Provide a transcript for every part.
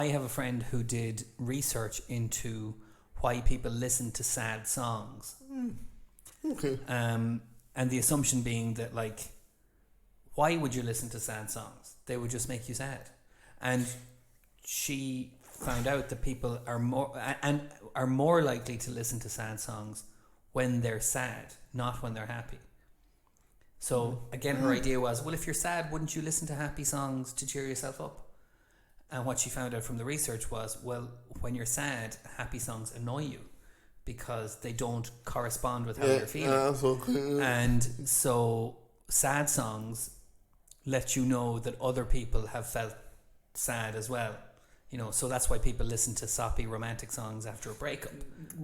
I have a friend who did research into why people listen to sad songs. Okay. And the assumption being that, like, why would you listen to sad songs? They would just make you sad. And she found out that people are more likely to listen to sad songs when they're sad, not when they're happy. So again, her idea was, well, if you're sad, wouldn't you listen to happy songs to cheer yourself up? And what she found out from the research was, well, when you're sad, happy songs annoy you because they don't correspond with how you're feeling. And so sad songs let you know that other people have felt sad as well. You know, so that's why people listen to soppy romantic songs after a breakup.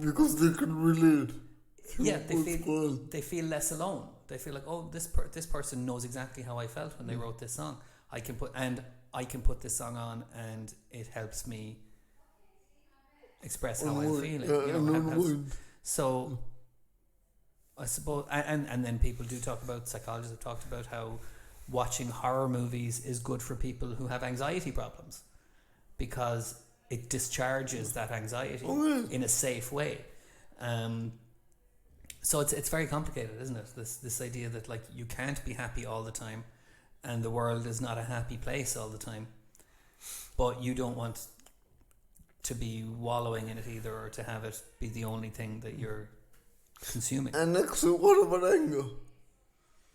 Because they can relate. Yeah, they feel less alone. They feel like, oh, this person knows exactly how I felt when they wrote this song. I can put this song on and it helps me express how I'm feeling. So I suppose, and then people do talk about, psychologists have talked about how watching horror movies is good for people who have anxiety problems because it discharges that anxiety in a safe way. So it's very complicated, isn't it? This idea that, like, you can't be happy all the time and the world is not a happy place all the time, but you don't want to be wallowing in it either, or to have it be the only thing that you're consuming. And next, what about anger?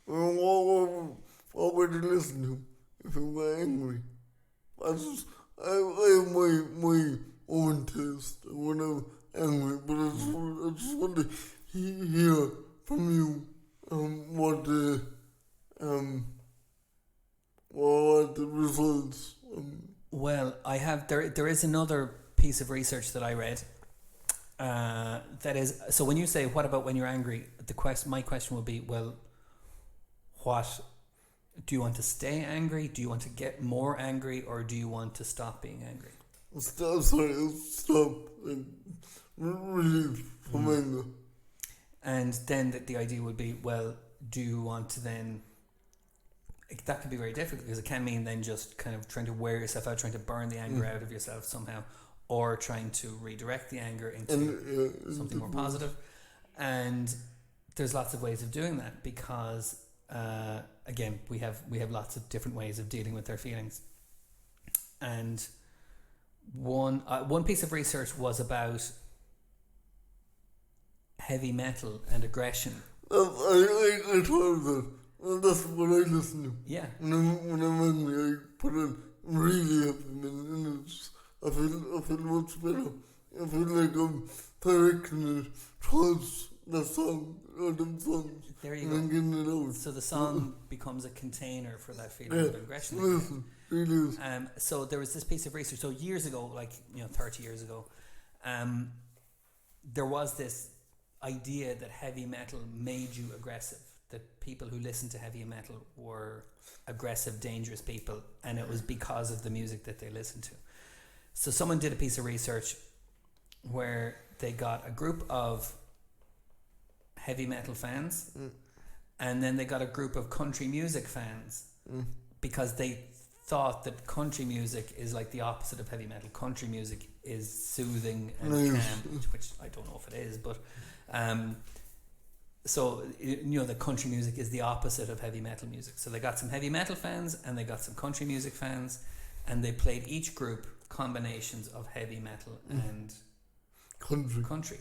What would you listen to if you were angry? I have my own taste when I'm angry, but I just want to hear from you what the results. Well, I have there is another piece of research that I read. That is, so when you say what about when you're angry, my question would be, well, what do you want to stay angry? Do you want to get more angry, or do you want to stop being angry? Stop. Relief from anger. And then the idea would be, well, do you want to then... That could be very difficult because it can mean then just kind of trying to wear yourself out, trying to burn the anger out of yourself somehow, or trying to redirect the anger into something more positive. And there's lots of ways of doing that because, again, we have lots of different ways of dealing with our feelings. And one piece of research was about heavy metal and aggression. I told them. Well, that's what I listen to. Yeah. When I'm angry, I put on really heavy metal, and I feel much better. I feel like I'm directing it towards the song or them songs. There you go. And getting it out. So the song becomes a container for that feeling of aggression. So there was this piece of research. So years ago, 30 years ago, there was this idea that heavy metal made you aggressive, that people who listened to heavy metal were aggressive, dangerous people, and it was because of the music that they listened to. So someone did a piece of research where they got a group of heavy metal fans and then they got a group of country music fans because they thought that country music is like the opposite of heavy metal. Country music is soothing and calm, which I don't know if it is, but so the country music is the opposite of heavy metal music. So they got some heavy metal fans and they got some country music fans, and they played each group combinations of heavy metal and country.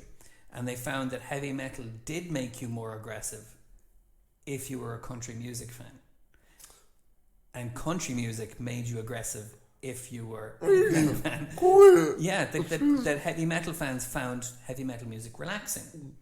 And they found that heavy metal did make you more aggressive if you were a country music fan, and country music made you aggressive if you were a heavy metal fan. Yeah, that heavy metal fans found heavy metal music relaxing.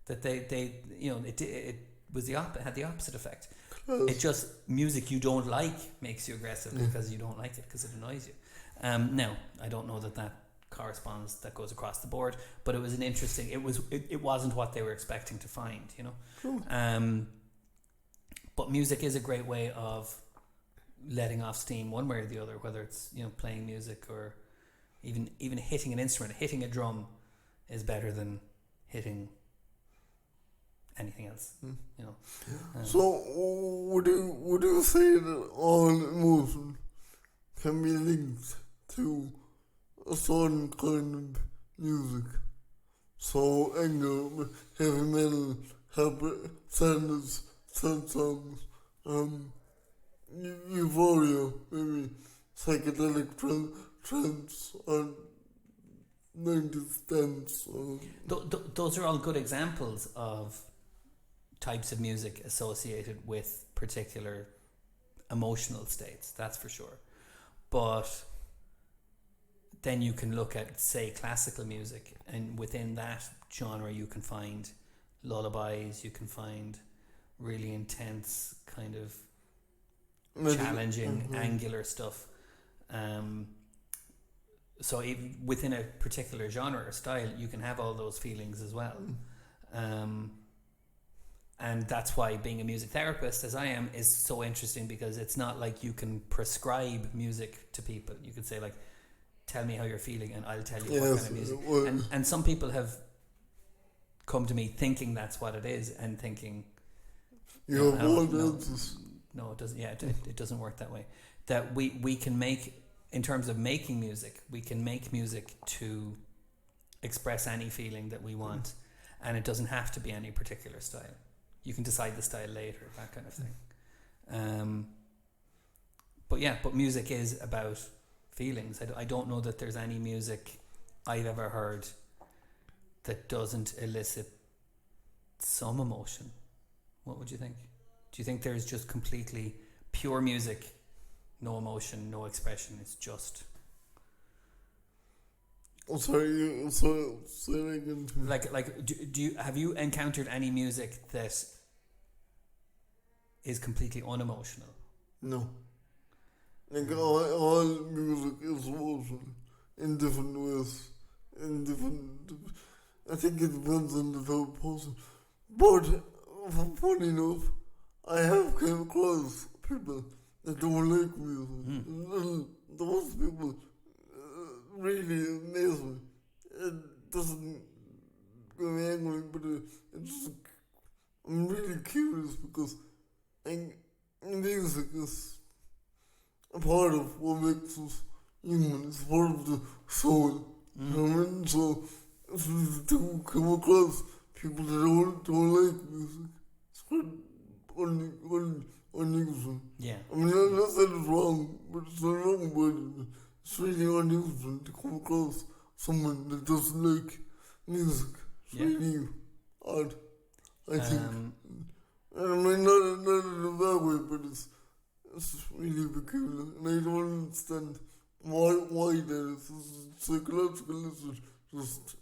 That they it was had the opposite effect. It just, music you don't like makes you aggressive because you don't like it, because it annoys you. Now, I don't know that corresponds, that goes across the board, but it was an interesting, it wasn't what they were expecting to find, but music is a great way of letting off steam one way or the other, whether it's playing music or even hitting an instrument. Hitting a drum is better than hitting anything else. So would you say that all emotions can be linked to a certain kind of music. So, heavy metal, sadness, sad songs, euphoria, maybe psychedelic trance, or 90s dance. Those are all good examples of types of music associated with particular emotional states, that's for sure. But then you can look at, say, classical music, and within that genre you can find lullabies, you can find really intense kind of challenging, angular stuff. So even within a particular genre or style, you can have all those feelings as well. And that's why being a music therapist, as I am, is so interesting, because it's not like you can prescribe music to people. You could say, like, tell me how you're feeling and I'll tell you what kind of music. And some people have come to me thinking that's what it is, and thinking, no, it doesn't. Yeah, it doesn't work that way. That we can make, in terms of making music, we can make music to express any feeling that we want, and it doesn't have to be any particular style. You can decide the style later, that kind of thing. But music is about feelings. I don't know that there's any music I've ever heard that doesn't elicit some emotion. What would you think? Do you think there's just completely pure music, no emotion, no expression? It's just... Sorry, say that again. Like, do you have you encountered any music that is completely unemotional? No. Like, all music is emotional in different ways. I think it depends on the type of person. But, funny enough, I have come across people that don't like music. And those people really amaze me. It doesn't get me angry, but I'm really curious, because music is a part of what makes us human. It's part of the soul. You know what I mean? So, to come across people that don't like music, it's quite unusual. Yeah. I mean, I'm not saying it's wrong, but it's not wrong, but it's really unusual to come across someone that doesn't like music. It's really odd, I think. I mean, not in a bad way, but it's really peculiar, and I don't understand why that is. It's psychological, it's just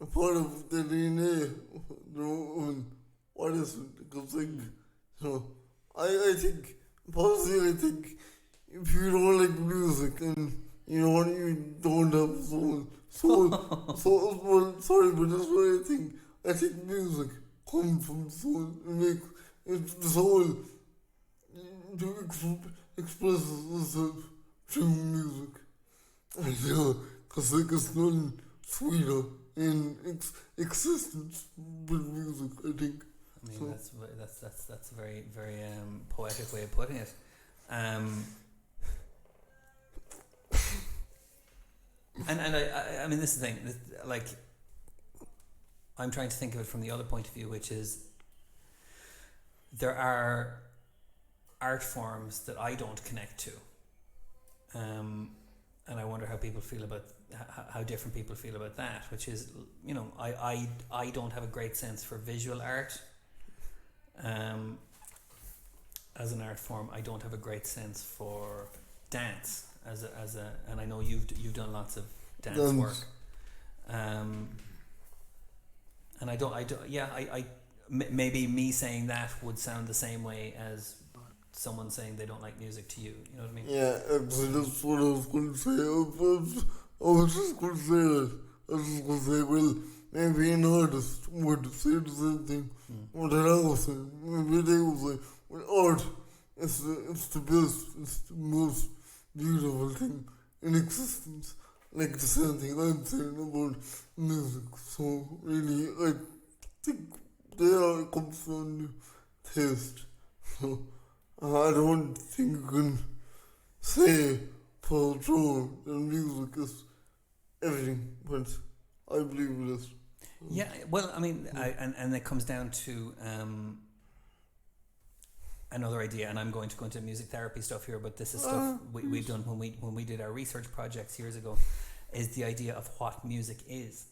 a part of the DNA. What is it? Because, I think, personally, I think if you don't like music and you don't have soul, well, sorry, but that's what I think. I think music comes from soul. The soul to express itself through music. Because there's nothing sweeter in existence with music, I think. I mean, that's a very, very poetic way of putting it. And I mean, this is the thing. Like, I'm trying to think of it from the other point of view, which is there are art forms that I don't connect to, and I wonder how people feel about how different people feel about that. Which is, I don't have a great sense for visual art. As an art form, I don't have a great sense for dance and I know you've done lots of dance work. And maybe me saying that would sound the same way as someone saying they don't like music to you. You know what I mean? Yeah, actually, that's what I was going to say. I was just going to say that. I was just going to say, well, maybe an artist would say the same thing. What did I was saying? Maybe they would say, well, art is the best, it's the most beautiful thing in existence. Like the same thing I'm saying about music. So, really, I think there comes from the taste. So, I don't think you can say for sure that music is everything, but I believe it is. Yeah, well, I mean, and it comes down to another idea, and I'm going to go into music therapy stuff here, but this is stuff we've done when we did our research projects years ago, is the idea of what music is.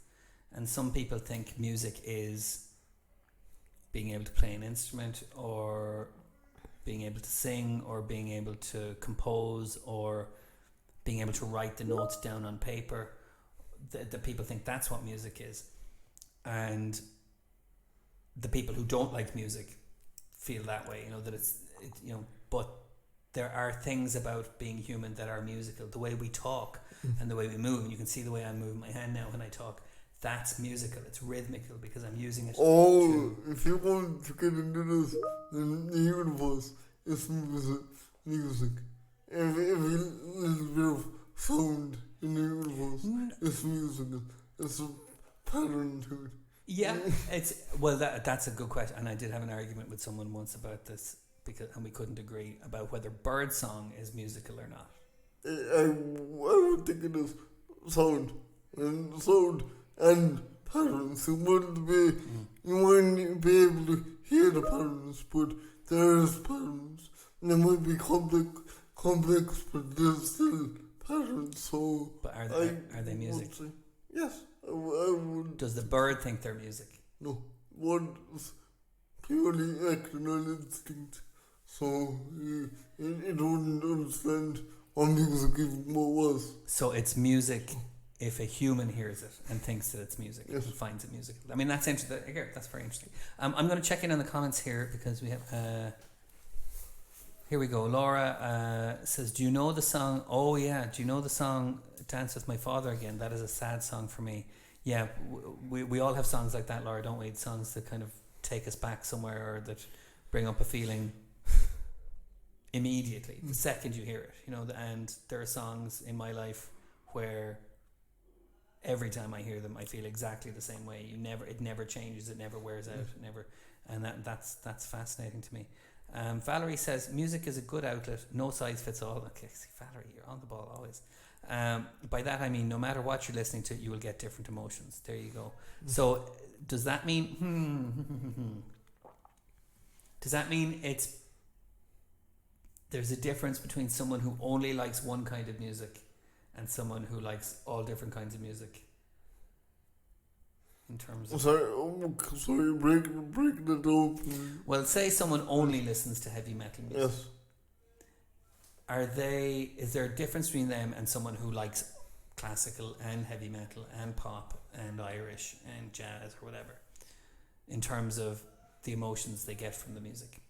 And some people think music is being able to play an instrument, or being able to sing, or being able to compose, or being able to write the notes down on paper. The people think that's what music is. And the people who don't like music feel that way, that but there are things about being human that are musical. The way we talk and the way we move, and you can see the way I'm moving my hand now when I talk, that's musical. It's rhythmical because I'm using it. If you want to get into this, then the universe is music. Every little bit of sound in the universe is musical. It's a pattern to it. Yeah, that's a good question, and I did have an argument with someone once about this, and we couldn't agree about whether birdsong is musical or not. I would think it is sound and patterns. You wouldn't be able to hear the patterns, but there is patterns. They might be complex, but there's still patterns. So, but are they music? Yes, I would. Does the bird think they're music? No, one is purely acting on instinct. So it wouldn't understand what music even was. So it's music if a human hears it and thinks that it's music, yes, and finds it musical. I mean, that's interesting. That's very interesting. I'm going to check in on the comments here because we have. Here we go. Laura says, "Do you know the song? Oh yeah, do you know the song Dance with My Father Again? That is a sad song for me." Yeah, we all have songs like that, Laura, don't we? Songs that kind of take us back somewhere, or that bring up a feeling immediately, the second you hear it. And there are songs in my life where every time I hear them, I feel exactly the same way. It never changes. It never wears out. It never, and that's fascinating to me. Valerie says, music is a good outlet, no size fits all. Okay, see, Valerie, you're on the ball always. By that I mean, no matter what you're listening to, you will get different emotions. There you go. So does that mean there's a difference between someone who only likes one kind of music and someone who likes all different kinds of music? In terms of sorry, break it down. Well, say someone only listens to heavy metal music. Yes. Is there a difference between them and someone who likes classical and heavy metal and pop and Irish and jazz or whatever, in terms of the emotions they get from the music?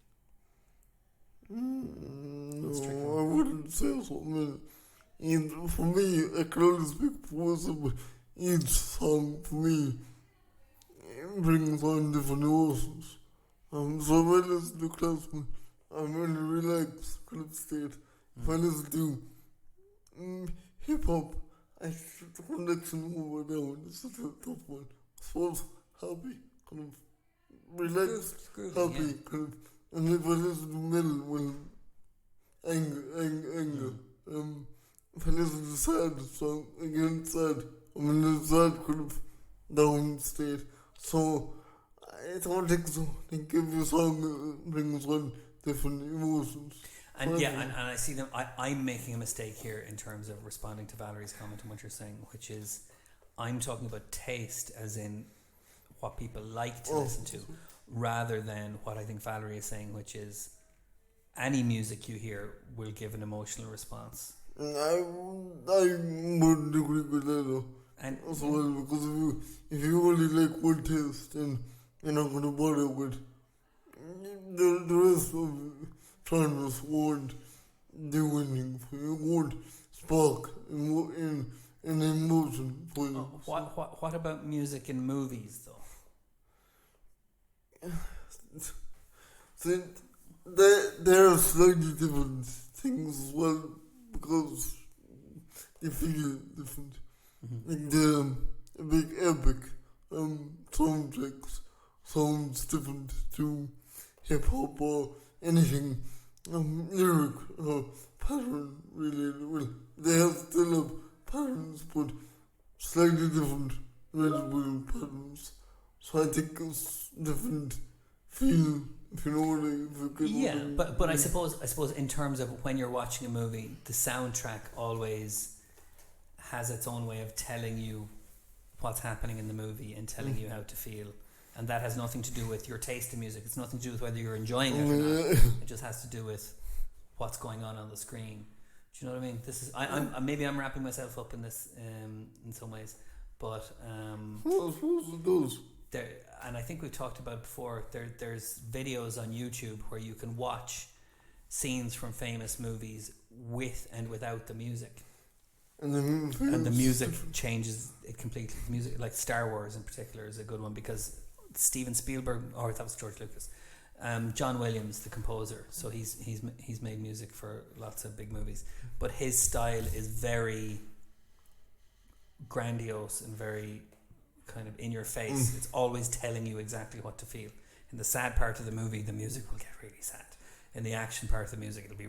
No, I wouldn't say so. For me, I can only speak for myself. Each song for me brings on different emotions. So when I listen to classical, I'm in a relaxed kind of state. If I listen to hip hop, I get the connection over down. It's a tough one. So happy, kind of relaxed, happy, yeah. Kind of. And if I listen to metal, well, anger. If I listen to sad song, again sad. I'm in a sad kind of down state. So I don't think so. I think every song brings on different emotions. And and I see them. I'm making a mistake here in terms of responding to Valerie's comment and what you're saying, which is I'm talking about taste as in what people like to listen to, rather than what I think Valerie is saying, which is any music you hear will give an emotional response. I wouldn't agree with that though. And as well, because if you only like one taste, then you're not going to bother with the rest of genres. Won't do anything for you. Won't spark an emotion for you. What about music in movies though? See, there are slightly different things as well, because they feel different. Like the big epic soundtracks sounds different to hip hop or anything lyric or pattern related. Well, they have slightly different rhythm patterns. So I think it's different feel, if you know what I mean. Yeah, but I suppose in terms of when you're watching a movie, the soundtrack always has its own way of telling you what's happening in the movie and telling you how to feel. And that has nothing to do with your taste in music. It's nothing to do with whether you're enjoying it or not. It just has to do with what's going on the screen. Do you know what I mean? This is I'm maybe I'm wrapping myself up in this in some ways, but I suppose it does. there, and I think we've talked about it before. There's videos on YouTube where you can watch scenes from famous movies with and without the music. And The music changes it completely. The music, like Star Wars in particular, is a good one because Steven Spielberg, or that was George Lucas, John Williams, the composer. So he's made music for lots of big movies, but his style is very grandiose and very kind of in your face. It's always telling you exactly what to feel. In the sad part of the movie, the music will get really sad. In the action part of the music, it'll be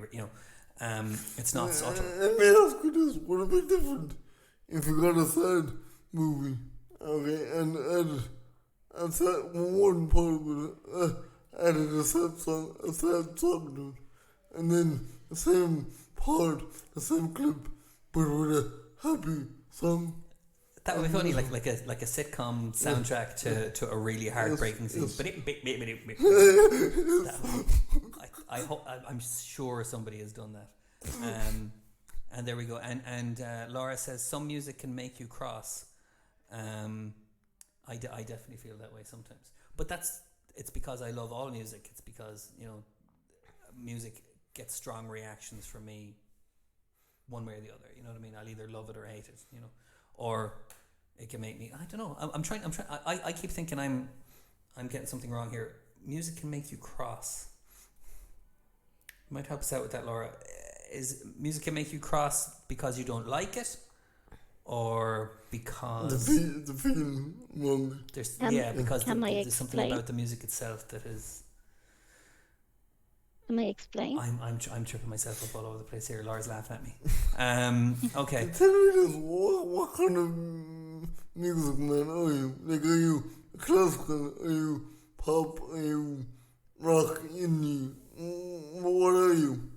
it's not subtle. Let me ask you this: would it be different if you got a sad movie, okay, and added one part of it, added a sad song to it, and then the same part, the same clip, but with a happy song? That would be funny, like a sitcom soundtrack to a really heartbreaking scene. I hope, I'm sure somebody has done that. And there we go. And Laura says some music can make you cross. I definitely feel that way sometimes. But it's because I love all music. It's because music gets strong reactions from me, one way or the other. You know what I mean? I'll either love it or hate it. Or it can make me. I don't know. I'm trying. I keep thinking I'm getting something wrong here. Music can make you cross. You might help us out with that, Laura. Is music can make you cross because you don't like it, or because the feeling wrong? Because there's something about the music itself that is. Can I explain? I'm tripping myself up all over the place here. Laura's laughing at me. Okay. Tell me this: what kind of music man are you? Like, are you classical? Are you pop? Are you rock? Indie? What are you?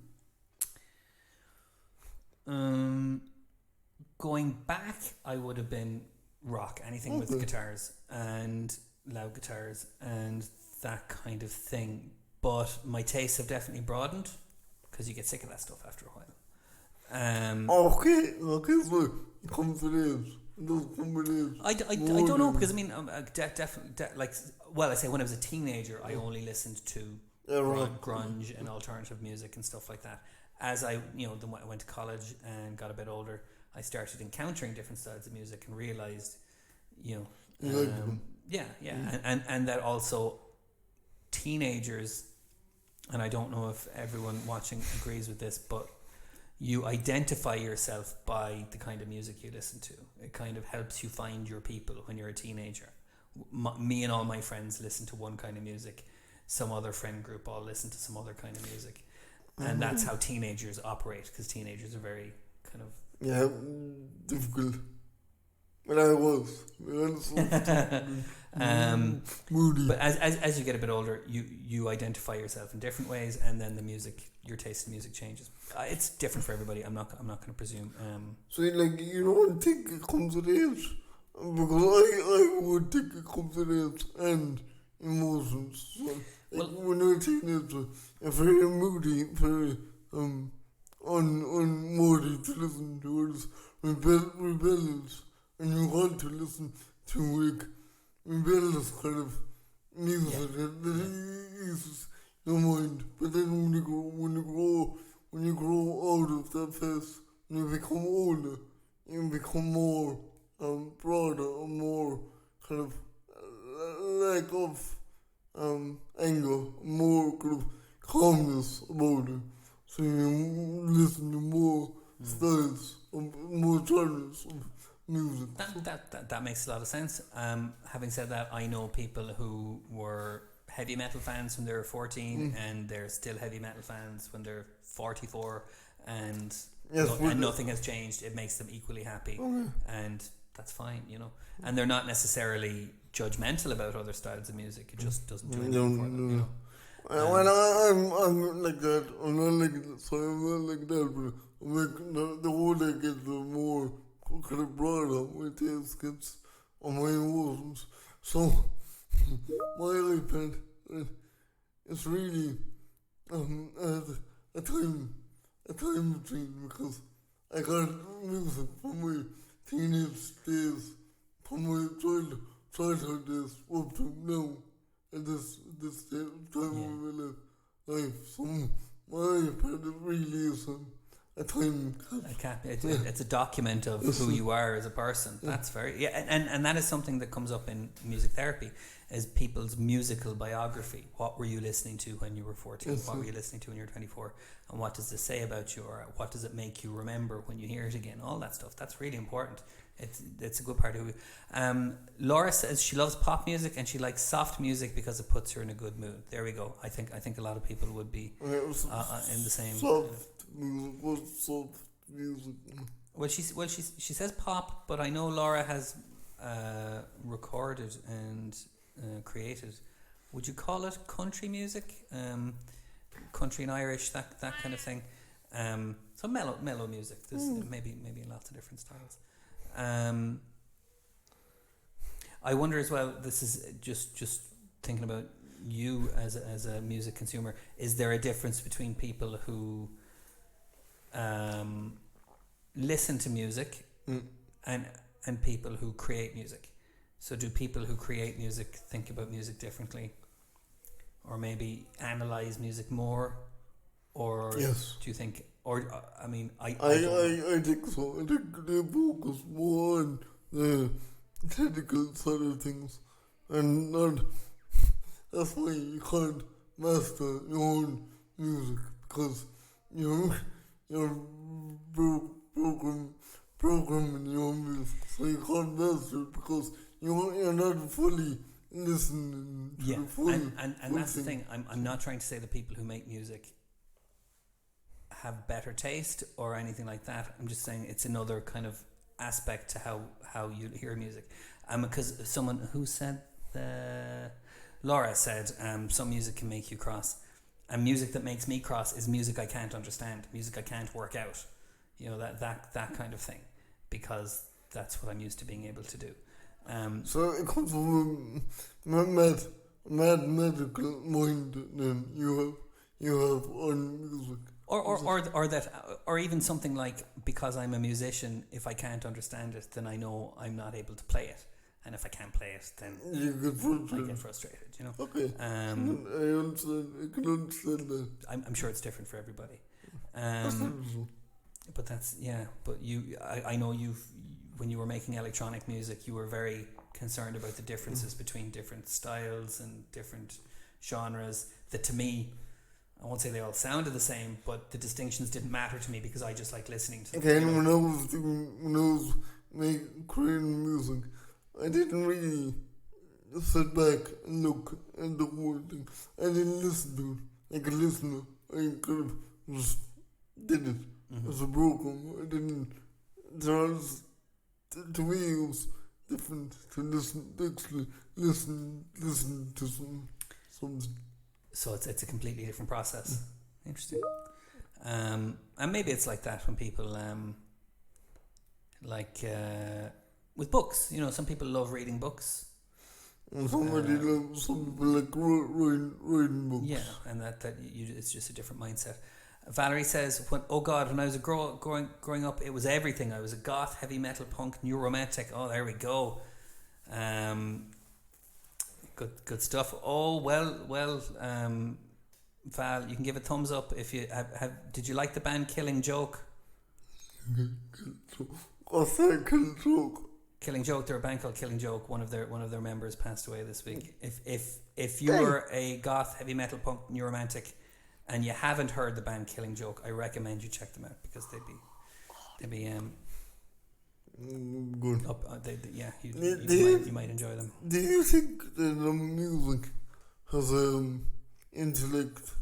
Going back, I would have been rock. Anything with guitars and loud guitars and that kind of thing. But my tastes have definitely broadened because you get sick of that stuff after a while. Okay, so it comes with age. It does come with age. I don't know, because I mean, I say when I was a teenager, I only listened to grunge and alternative music and stuff like that. As I went to college and got a bit older, I started encountering different styles of music and realized, and that also teenagers, and I don't know if everyone watching agrees with this, but you identify yourself by the kind of music you listen to. It kind of helps you find your people when you're a teenager. Me and all my friends listen to one kind of music. Some other friend group all listen to some other kind of music. And that's how teenagers operate, because teenagers are very kind of... Yeah, difficult. But I was. Moody. But as you get a bit older, you identify yourself in different ways, and then your taste in music changes. It's different for everybody. I'm not going to presume. So you don't think it comes with age, because I would think it comes with age and emotions. So, when you're a teenager, you're very moody, very unmoody to listen to. It's rebellious, and you want to listen to rebellious kind of music that eases your mind. But then when you grow out of that phase, when you become older, you become more broader and more kind of lack of anger, more kind of calmness about it. So you listen to more styles, more genres of music. That makes a lot of sense. Having said that, I know people who were heavy metal fans when they were 14 and they're still heavy metal fans when they're 44, and nothing has changed. It makes them equally happy. And that's fine, you know. And they're not necessarily judgmental about other styles of music. It just doesn't do anything for them, you know. When I'm like that, I'm not like that, so I'm not like that, but I'm like, the older I get, the more kind of broader my taste gets on my emotions. So, my iPad, it's really a time machine, because I got music from my teenage days, from my childhood days up to now, at this time of my life. So my iPad really is a time capsule. It's a document of who you are as a person. That's very and that is something that comes up in music therapy, is people's musical biography. What were you listening to when you were 14? What were you listening to when you were 24? And what does this say about you, or what does it make you remember when you hear it again? All that stuff. That's really important. It's a good part of who. Laura says she loves pop music and she likes soft music because it puts her in a good mood. There we go. I think a lot of people would be in the same. Soft music. Well, she says pop, but I know Laura has recorded and created. Would you call it country music? Country and Irish, that kind of thing. So mellow music. There's maybe lots of different styles. I wonder as well, this is just thinking about you as a music consumer, is there a difference between people who listen to music and people who create music? So do people who create music think about music differently, or maybe analyze music more, or yes. do you think, or I mean, I think so. I think they focus more on the technical side of things, and not. That's why you can't master your own music, because you're programming your own music, so you can't master it because you're not fully listening to the full. And that's the thing. I'm not trying to say that people who make music have better taste or anything like that. I'm just saying it's another kind of aspect to how you hear music. Because someone who said, Laura said, some music can make you cross, and music that makes me cross is music I can't understand, music I can't work out, you know, that kind of thing, because that's what I'm used to being able to do. So it comes from a mathematical mind then you have on music. Or that, or even something like, because I'm a musician, if I can't understand it, then I know I'm not able to play it, and if I can't play it, then I get frustrated. You know. Okay. I can understand that. I'm sure it's different for everybody. But that's But I know when you were making electronic music, you were very concerned about the differences between different styles and different genres. That, to me, I won't say they all sounded the same, but the distinctions didn't matter to me because I just like listening to them. Again, when I was creating music, I didn't really sit back and look at the whole thing. I didn't listen to it like a listener. I kind of just did it as a program. I didn't. To me, it was different to listen to something. So it's a completely different process. Interesting. And maybe it's like that when people with books. You know, some people love reading books. And some people like reading books. Yeah, and it's just a different mindset. Valerie says, when I was growing up, it was everything. I was a goth, heavy metal, punk, new romantic. Oh, there we go. Good stuff. Oh, well, Val, you can give a thumbs up if you have. Did you like the band Killing Joke? What's that, Killing Joke? Killing Joke. They're a band called Killing Joke. One of their members passed away this week. If you're a goth, heavy metal, punk, new romantic, and you haven't heard the band Killing Joke, I recommend you check them out, because they'd be good. You might enjoy them. Do you think that music has intellect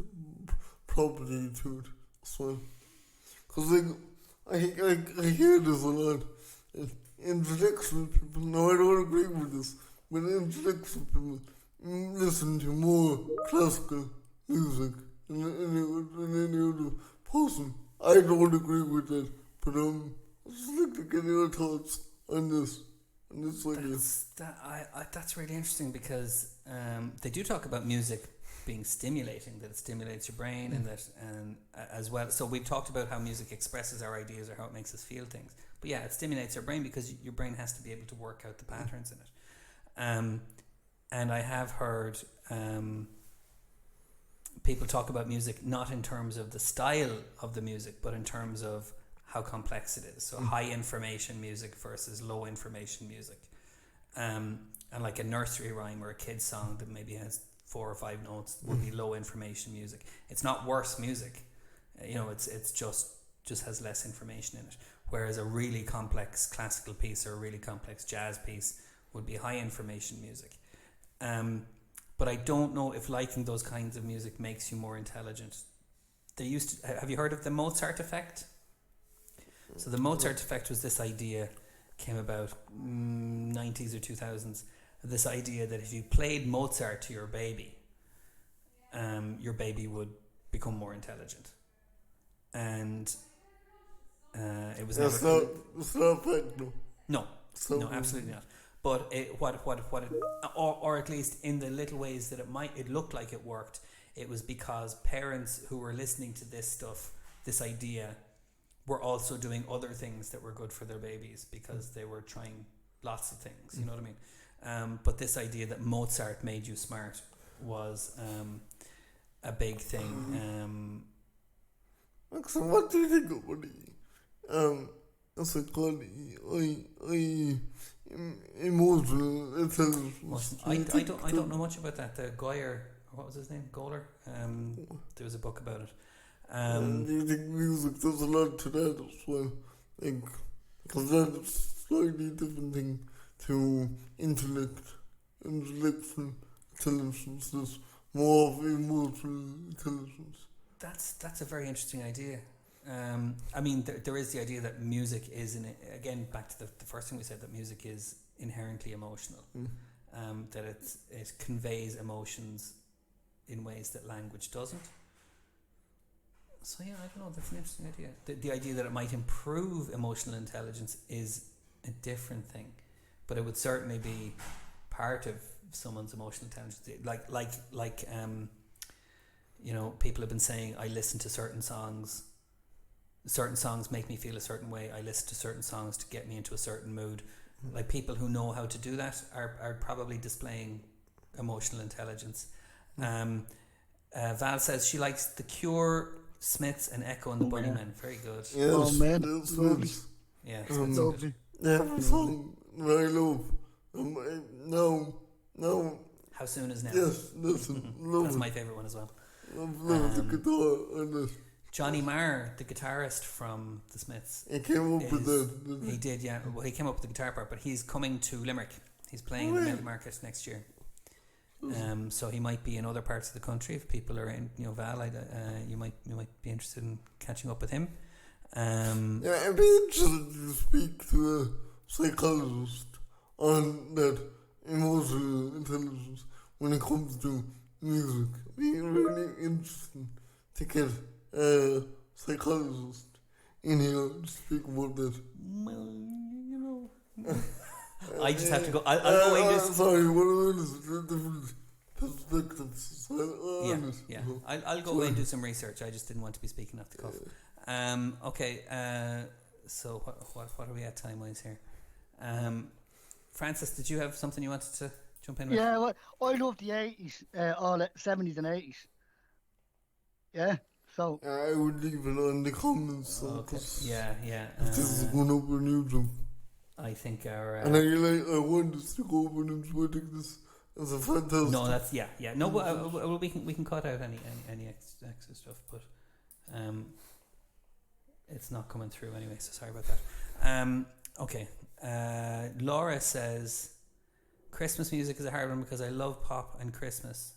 property to it as well? Because I hear this a lot. intellectual people, no, I don't agree with this, but intellectual people listen to more classical music than any other person. I don't agree with that, but I'd just like to get your thoughts on this idea. That's really interesting because they do talk about music being stimulating, that it stimulates your brain and that as well. So we've talked about how music expresses our ideas or how it makes us feel things. But yeah, it stimulates our brain because your brain has to be able to work out the patterns in it. And I have heard people talk about music not in terms of the style of the music, but in terms of how complex it is. So high information music versus low information music. And like a nursery rhyme or a kid's song that maybe has 4 or 5 notes would be low information music. It's not worse music. It's just has less information in it. Whereas a really complex classical piece or a really complex jazz piece would be high information music. But I don't know if liking those kinds of music makes you more intelligent. Have you heard of the Mozart effect? So the Mozart effect was this idea, came about 90s or 2000s, this idea that if you played Mozart to your baby would become more intelligent. And it was It's not fact, no. No, absolutely not. But or at least in the little ways that it looked like it worked, it was because parents who were listening to this stuff, this idea, were also doing other things that were good for their babies because they were trying lots of things. You know what I mean? But this idea that Mozart made you smart was a big thing. So what do you think about what's it called? Emotional intelligence. I don't know much about that. The Goyer, what was his name? Goler. There was a book about it. Do you think music does a lot to that as well? Because that's a slightly different thing to intellectual intelligence. There's more of emotional intelligence. That's a very interesting idea. I mean, there is the idea that music is, again, back to the first thing we said, that music is inherently emotional. That it conveys emotions in ways that language doesn't. So yeah, I don't know, that's an interesting idea. The idea that it might improve emotional intelligence is a different thing, but it would certainly be part of someone's emotional intelligence. Like people have been saying, I listen to certain songs make me feel a certain way. I listen to certain songs to get me into a certain mood. Like people who know how to do that are probably displaying emotional intelligence. Val says she likes The Cure, Smiths and Echo and the Bunnymen. Very good. Yes, oh man, that's lovely. Yeah, Lovely. Yeah, song I love. Now. How Soon Is Now. Yes, listen, love That's it. my favourite one as well. Love the guitar on it. Johnny Marr, the guitarist from the Smiths. He came up with that. He did, yeah. Well, he came up with the guitar part, but he's coming to Limerick. He's playing in the Middle Market next year. So he might be in other parts of the country. If people are in, Val, you might be interested in catching up with him. Yeah, I'd be interested to speak to a psychologist on that emotional intelligence when it comes to music. It'd be really interesting to get a psychologist in here to speak about that. Well, I just have to go. I'll go in just. Sorry, what is different perspectives? Yeah. I'll go away and do some research. I just didn't want to be speaking off the cuff. Okay. So what are we at time wise here? Francis, did you have something you wanted to jump in with? Yeah, well, I love the 80s, all 70s and 80s. Yeah, so. I would leave it on the comments. So Okay. Yeah. this is going up on YouTube. I think our. And I want us to go over and Twitter this as a fantastic. No, that's yeah. No, well, we can cut out any extra stuff, but it's not coming through anyway. So sorry about that. Okay. Laura says Christmas music is a hard one because I love pop and Christmas.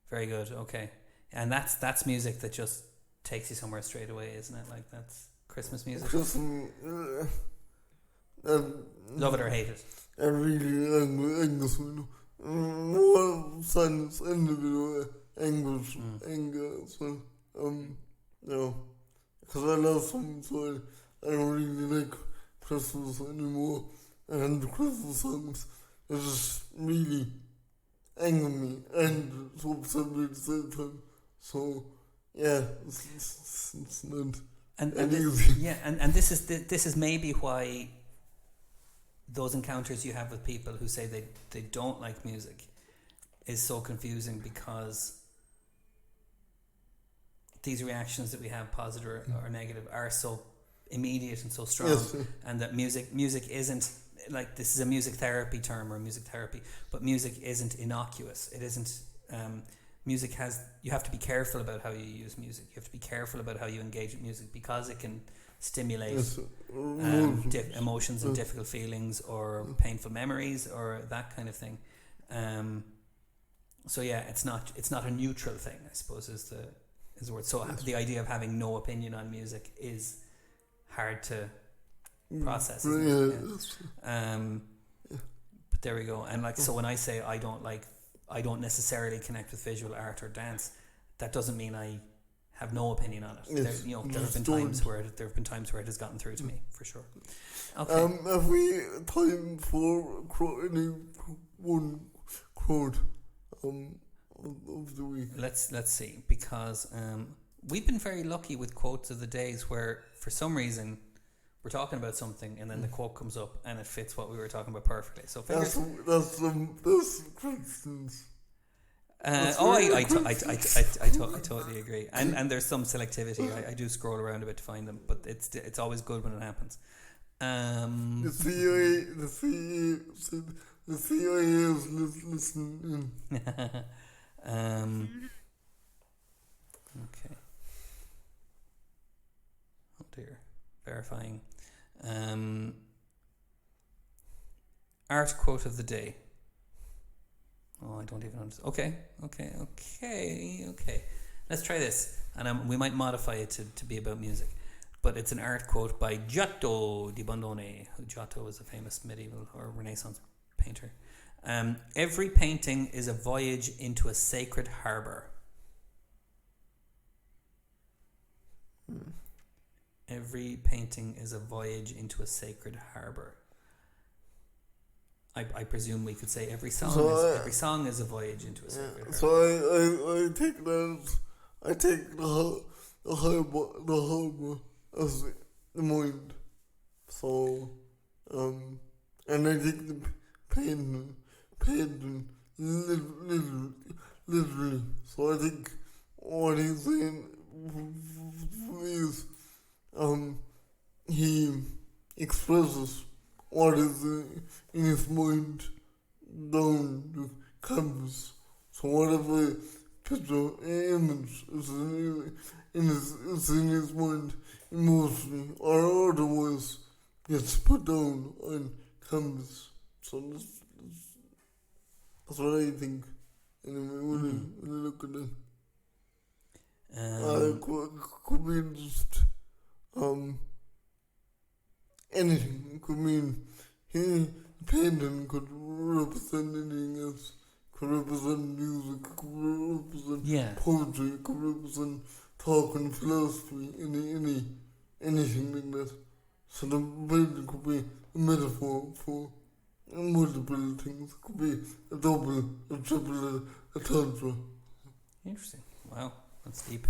Very good. Okay, and that's music that just takes you somewhere straight away, isn't it? Like that's Christmas music. Love it or hate it. I really English video. More songs in the video, English as well. Because I love songs, so I don't really like Christmas anymore. And the Christmas songs just really anger me and so upset me at the same time. So, yeah, it's not And easy. and this is maybe why those encounters you have with people who say they don't like music is so confusing, because these reactions that we have, positive or negative, are so immediate and so strong. Yes. And that music isn't like, this is a music therapy term, or music therapy, but music isn't innocuous. It isn't. Music has, you have to be careful about how you use music. You have to be careful about how you engage with music, because it can stimulate Yes. emotions and difficult feelings, or painful memories, or that kind of thing. So yeah, it's not a neutral thing, I suppose, is the word. So the idea of having no opinion on music is hard to process. Isn't it? Yeah. But there we go. And like, so when I say I don't necessarily connect with visual art or dance, that doesn't mean I have no opinion on it. Yes. There have been times where it has gotten through to me, for sure. Okay. Have we time for any one quote of the week? Let's see, because we've been very lucky with quotes of the days, where for some reason we're talking about something and then the quote comes up and it fits what we were talking about perfectly. So That's Christians. I totally agree. And there's some selectivity. I do scroll around a bit to find them, but it's always good when it happens. The CIA is listening. Okay. Oh dear. Verifying. Art quote of the day. Oh, I don't even understand. Okay. Let's try this. And we might modify it to be about music. But it's an art quote by Giotto di Bondone. Giotto was a famous medieval or Renaissance painter. Every painting is a voyage into a sacred harbour. Every painting is a voyage into a sacred harbour. I presume we could say every song is a voyage into a sacred harbour. So I take the harbour as the mind. So and I take the painting literally. So I think what he's saying is he expresses what is in his mind down the canvas. So whatever picture, image is in his mind emotionally or otherwise gets put down on canvas. So that's what I think. Anyway, when I look at it, could be just anything. It could mean painting could represent anything else. Could represent music. Could represent poetry. Could represent talk and philosophy. Anything like that. So the painting could be a metaphor for multiple things. It could be a double, a triple, a tantra. Interesting. Wow, that's deep.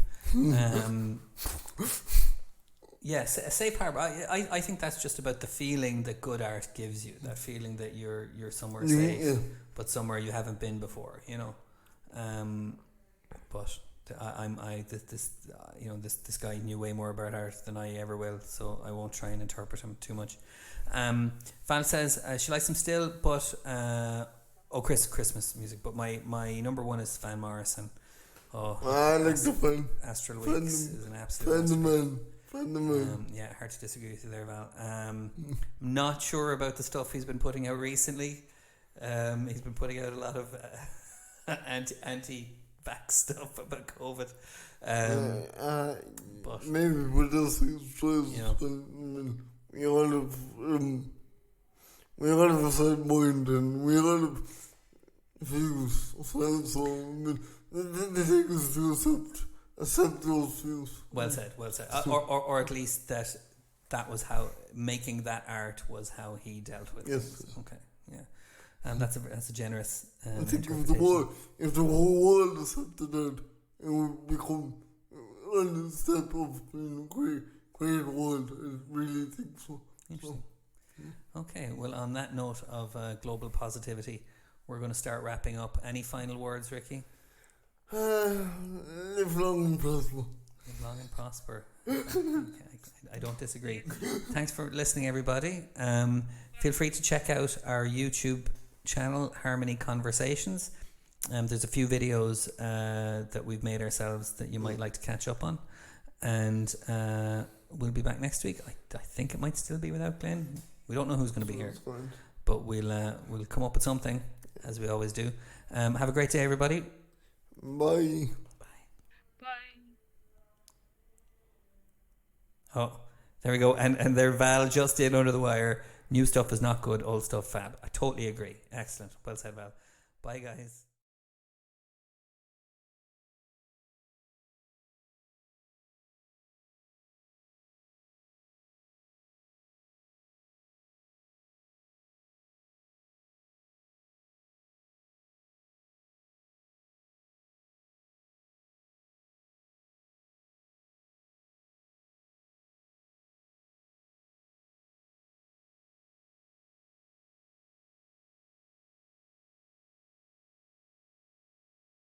Yes, a safe harbour. I think that's just about the feeling that good art gives you. That feeling that you're somewhere safe, but somewhere you haven't been before. But this guy knew way more about art than I ever will, so I won't try and interpret him too much. Val says she likes him still, but Christmas music. But my number one is Van Morrison. I like the fun. Astral Weeks is an absolute. Yeah, hard to disagree with you there, Val. Not sure about the stuff he's been putting out recently. He's been putting out a lot of anti-vax stuff about COVID. But maybe with this, you know, all of we all have a same mind and we all have views. So the thing is to accept those views. Well said. Or at least that was how making that art was how he dealt with Yes. things. Okay, yeah, and that's a generous. I think interpretation. if the whole world accepted that, it would become one step of being a great world. I really think so. Interesting. Okay, well, on that note of global positivity, we're going to start wrapping up. Any final words, Ricky? Live long and prosper. Live long and prosper. I don't disagree. Thanks for listening, everybody. Feel free to check out our YouTube channel, Harmony Conversations. There's a few videos that we've made ourselves that you might like to catch up on. And we'll be back next week. I think it might still be without Glenn. We don't know who's going to be here, but we'll come up with something, as we always do. Have a great day, everybody. Bye. Bye. Oh, there we go. And there, Val, just in under the wire. New stuff is not good, old stuff fab. I totally agree. Excellent. Well said, Val. Bye, guys.